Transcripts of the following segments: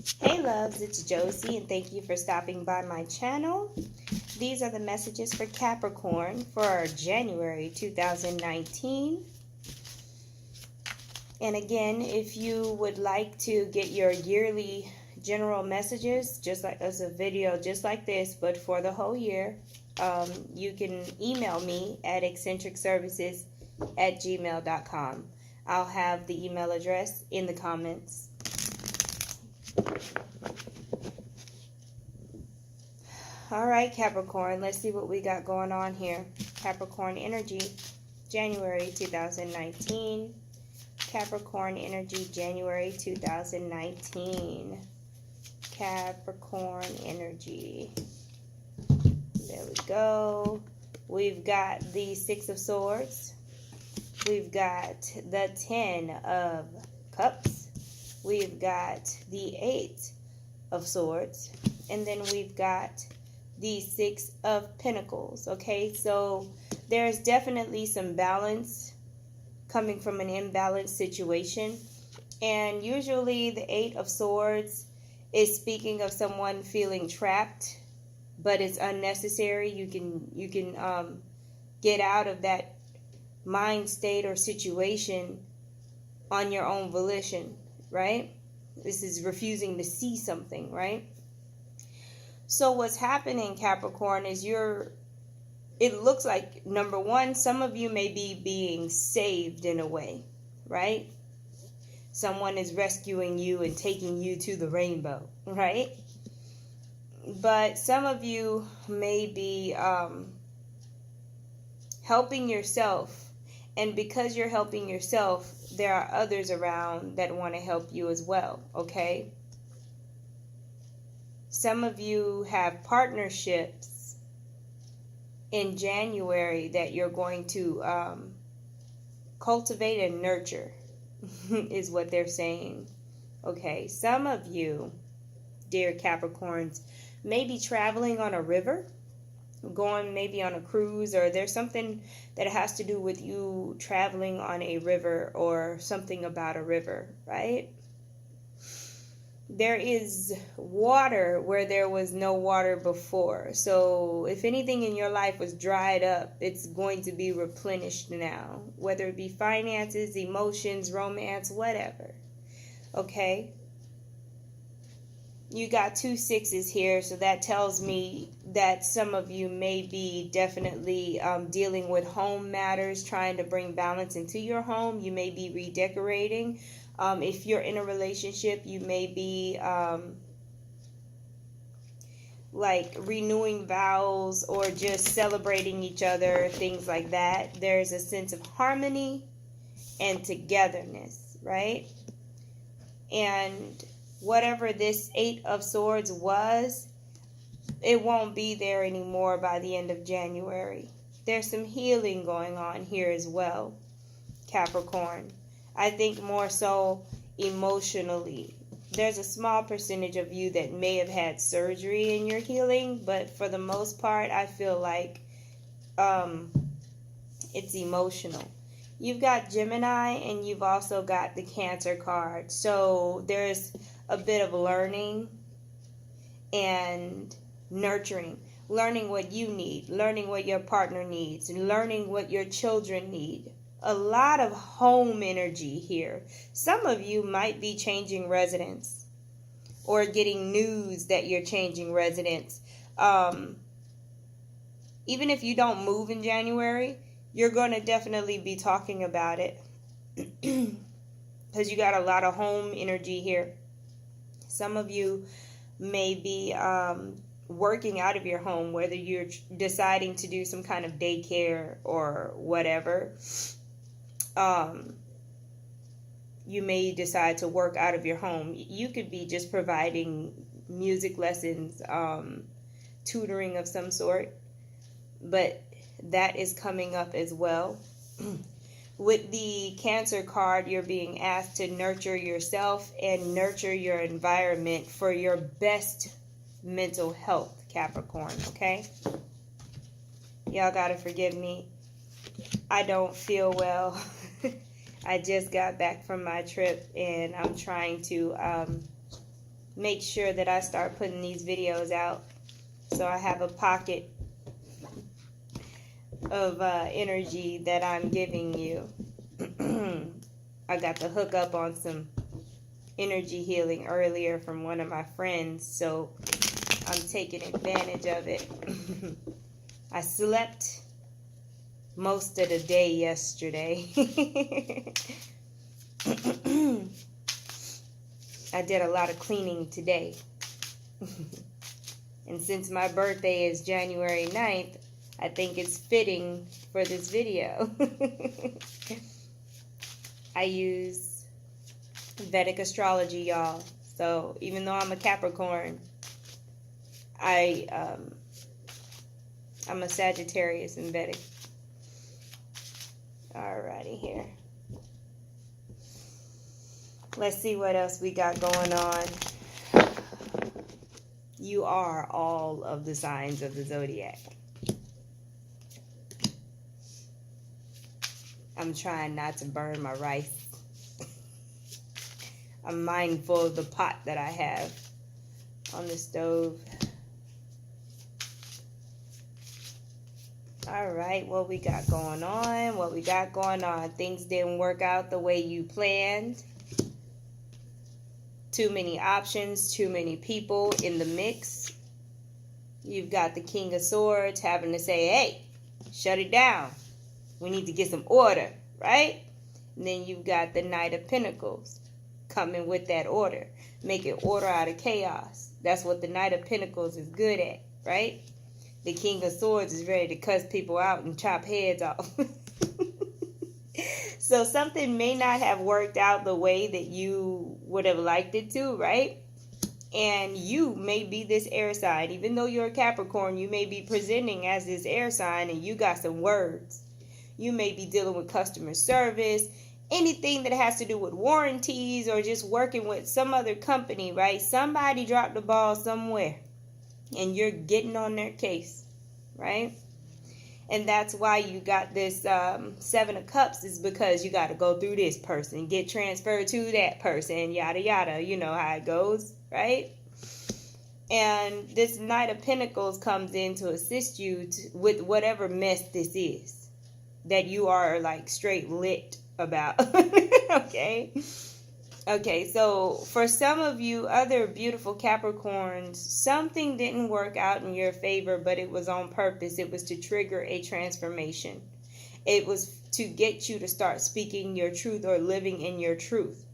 Hey loves, it's Josie and thank you for stopping by my channel. These are the messages for Capricorn for January 2019. And again, if you would like to get your yearly general messages, just like as a video just like this, but for the whole year, you can email me at xsintrikservices@gmail.com. I'll have the email address in the comments. All right, Capricorn, let's see what we got going on here. Capricorn energy, January 2019. Capricorn energy, January 2019. Capricorn energy. There we go. We've got the Six of Swords. We've got the Ten of Cups. We've got the Eight of Swords. And then we've got the Six of Pentacles. Okay, so there's definitely some balance coming from an imbalanced situation. And usually the Eight of Swords is speaking of someone feeling trapped, but it's unnecessary. You can get out of that mind state or situation on your own volition, right? This is refusing to see something, right? So what's happening, Capricorn, is it looks like, number one, some of you may be being saved in a way, right? Someone is rescuing you and taking you to the rainbow, right? But some of you may be helping yourself. And because you're helping yourself, there are others around that want to help you as well, okay? Some of you have partnerships in January that you're going to cultivate and nurture, is what they're saying, okay? Some of you, dear Capricorns, may be traveling on a river, going maybe on a cruise, or there's something that has to do with you traveling on a river or something about a river, right? There is water where there was no water before. So if anything in your life was dried up, it's going to be replenished now, whether it be finances, emotions, romance, whatever, okay? You got two sixes here, so that tells me that some of you may be definitely dealing with home matters, trying to bring balance into your home. You may be redecorating. If you're in a relationship, you may be like renewing vows or just celebrating each other, things like that. There's a sense of harmony and togetherness, right? And whatever this Eight of Swords was, it won't be there anymore by the end of January. There's some healing going on here as well, Capricorn. I think more so emotionally. There's a small percentage of you that may have had surgery in your healing, but for the most part, I feel like it's emotional. You've got Gemini and you've also got the Cancer card. So there's a bit of learning and nurturing. Learning what you need, learning what your partner needs, and learning what your children need. A lot of home energy here. Some of you might be changing residence or getting news that you're changing residence. Even if you don't move in January, you're going to definitely be talking about it because you got a lot of home energy here. Some of you may be working out of your home, whether you're deciding to do some kind of daycare or whatever. You may decide to work out of your home. You could be just providing music lessons, tutoring of some sort, but that is coming up as well. With the Cancer card, you're being asked to nurture yourself and nurture your environment for your best mental health, Capricorn, okay? Y'all gotta forgive me. I don't feel well. I just got back from my trip and I'm trying to make sure that I start putting these videos out so I have a pocket of energy that I'm giving you. I got the hook up on some energy healing earlier from one of my friends, so I'm taking advantage of it. I slept most of the day yesterday. I did a lot of cleaning today. And since my birthday is January 9th, I think it's fitting for this video. I use Vedic astrology, y'all. So even though I'm a Capricorn, I'm a Sagittarius in Vedic. Alrighty here. Let's see what else we got going on. You are all of the signs of the zodiac. I'm trying not to burn my rice. I'm mindful of the pot that I have on the stove. Alright, what we got going on? What we got going on? Things didn't work out the way you planned. Too many options, too many people in the mix. You've got the King of Swords having to say, hey, shut it down. We need to get some order, right? And then you've got the Knight of Pentacles coming with that order. Making order out of chaos. That's what the Knight of Pentacles is good at, right? The King of Swords is ready to cuss people out and chop heads off. So something may not have worked out the way that you would have liked it to, right? And you may be this air sign. Even though you're a Capricorn, you may be presenting as this air sign and you got some words. You may be dealing with customer service, anything that has to do with warranties or just working with some other company, right? Somebody dropped the ball somewhere and you're getting on their case, right? And that's why you got this Seven of Cups, is because you got to go through this person, get transferred to that person, yada, yada. You know how it goes, right? And this Knight of Pentacles comes in to assist you with whatever mess this is that you are like straight lit about. Okay? Okay, so for some of you other beautiful Capricorns, something didn't work out in your favor, but it was on purpose. It was to trigger a transformation. It was to get you to start speaking your truth or living in your truth.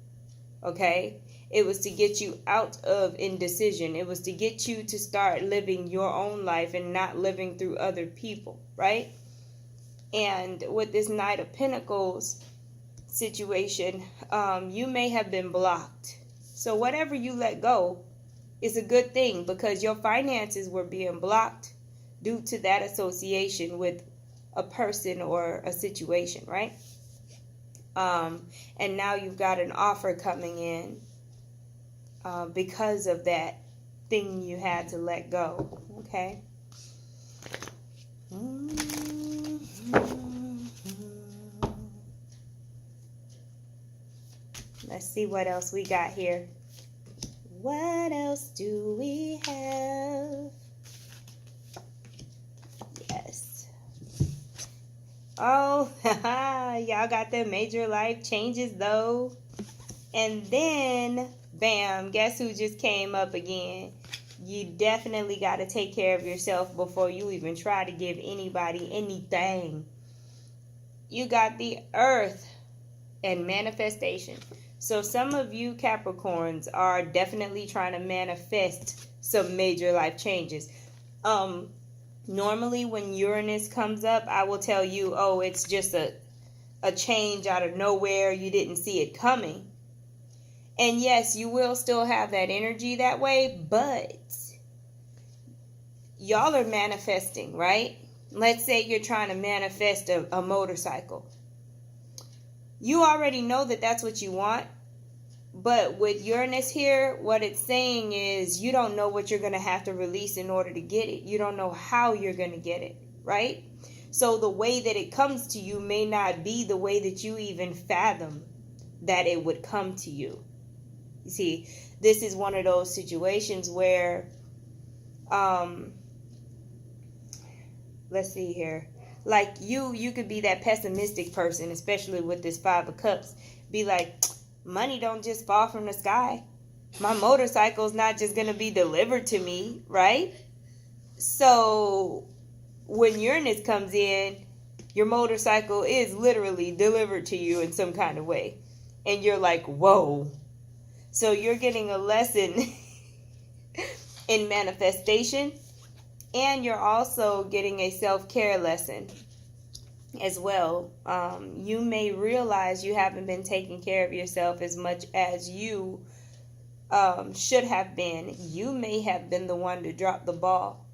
Okay? It was to get you out of indecision. It was to get you to start living your own life and not living through other people, right? And with this Knight of Pentacles situation, you may have been blocked. So whatever you let go is a good thing, because your finances were being blocked due to that association with a person or a situation, right? And now you've got an offer coming in because of that thing you had to let go. Okay. Let's see what else we got here. What else do we have? Yes. Oh, y'all got the major life changes though. And then, bam, guess who just came up again? You definitely got to take care of yourself before you even try to give anybody anything. You got the Earth and manifestation. So some of you Capricorns are definitely trying to manifest some major life changes. Normally when Uranus comes up, I will tell you, oh, it's just a change out of nowhere. You didn't see it coming. And yes, you will still have that energy that way, but y'all are manifesting, right? Let's say you're trying to manifest a motorcycle. You already know that that's what you want. But with Uranus here, what it's saying is you don't know what you're going to have to release in order to get it. You don't know how you're going to get it, right? So the way that it comes to you may not be the way that you even fathom that it would come to you. You see, this is one of those situations where, let's see here. Like you could be that pessimistic person, especially with this Five of Cups. Be like, money don't just fall from the sky. My motorcycle's not just going to be delivered to me, right? So when Uranus comes in, your motorcycle is literally delivered to you in some kind of way. And you're like, whoa. So you're getting a lesson in manifestation. And you're also getting a self-care lesson as well. You may realize you haven't been taking care of yourself as much as you should have been. You may have been the one to drop the ball.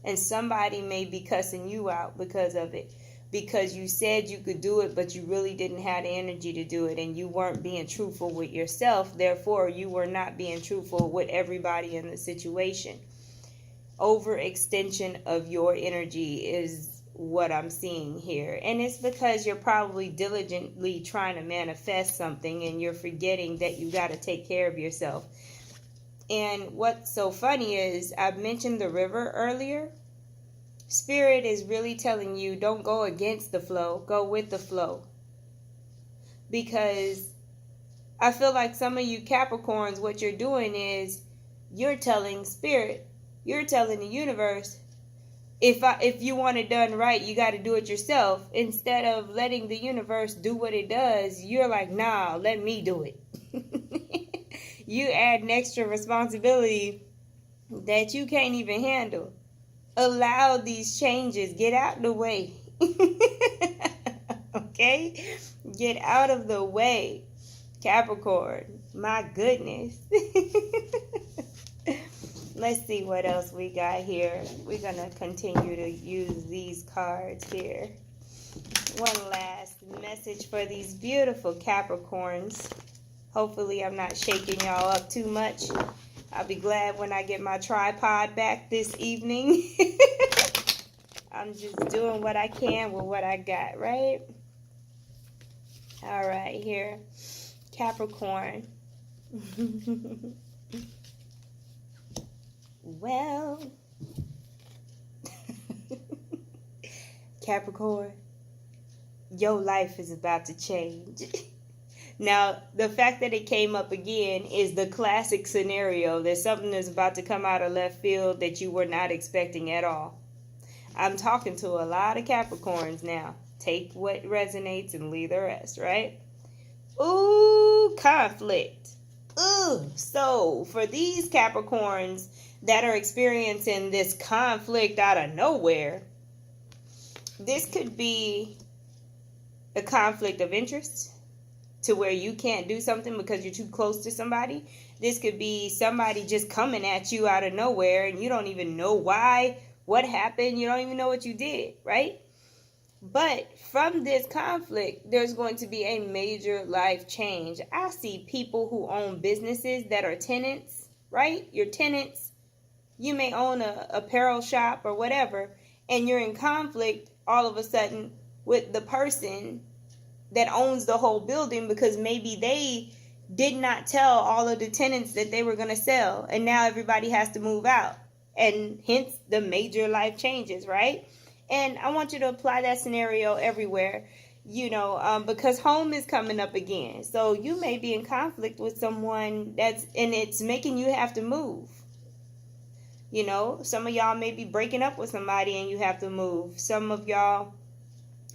And somebody may be cussing you out because of it. Because you said you could do it, but you really didn't have the energy to do it. And you weren't being truthful with yourself. Therefore, you were not being truthful with everybody in the situation. Overextension of your energy is what I'm seeing here. And it's because you're probably diligently trying to manifest something and you're forgetting that you got to take care of yourself. And what's so funny is, I've mentioned the river earlier. Spirit is really telling you, don't go against the flow, go with the flow. Because I feel like some of you Capricorns, what you're doing is you're telling Spirit, you're telling the universe, if you want it done right, you got to do it yourself. Instead of letting the universe do what it does, you're like, nah, let me do it. You add an extra responsibility that you can't even handle. Allow these changes. Get out the way. Okay? Get out of the way. Capricorn. My goodness. Let's see what else we got here. We're going to continue to use these cards here. One last message for these beautiful Capricorns. Hopefully I'm not shaking y'all up too much. I'll be glad when I get my tripod back this evening. I'm just doing what I can with what I got, right? All right, here. Capricorn. Well, Capricorn, your life is about to change. Now, the fact that it came up again is the classic scenario that something is about to come out of left field that you were not expecting at all. I'm talking to a lot of Capricorns now. Take what resonates and leave the rest, right? Ooh, conflict. Ooh, so for these Capricorns that are experiencing this conflict out of nowhere, this could be a conflict of interest to where you can't do something because you're too close to somebody. This could be somebody just coming at you out of nowhere and you don't even know why, what happened. You don't even know what you did, right? But from this conflict, there's going to be a major life change. I see people who own businesses that are tenants, right? You're tenants. You may own a apparel shop or whatever, and you're in conflict all of a sudden with the person that owns the whole building because maybe they did not tell all of the tenants that they were going to sell, and now everybody has to move out, and hence the major life changes, right? And I want you to apply that scenario everywhere, because home is coming up again. So you may be in conflict with someone and it's making you have to move. Some of y'all may be breaking up with somebody and you have to move. Some of y'all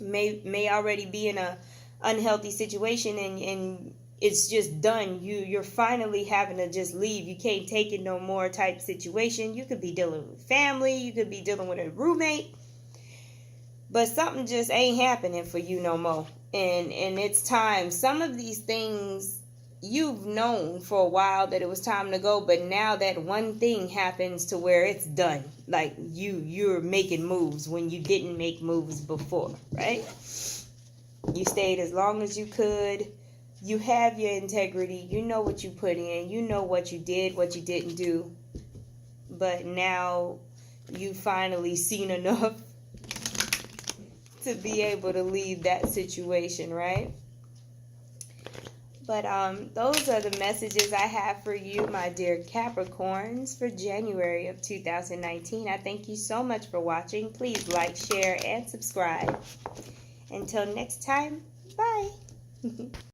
may already be in a unhealthy situation and it's just done. You're finally having to just leave. You can't take it no more type situation. You could be dealing with family. You could be dealing with a roommate. But something just ain't happening for you no more. And it's time. Some of these things you've known for a while that it was time to go, but now that one thing happens to where it's done. Like you're making moves when you didn't make moves before, right? You stayed as long as you could. You have your integrity. You know what you put in. You know what you did, what you didn't do. But now you've finally seen enough to be able to leave that situation, right? But those are the messages I have for you, my dear Capricorns, for January of 2019. I thank you so much for watching. Please like, share, and subscribe. Until next time, bye.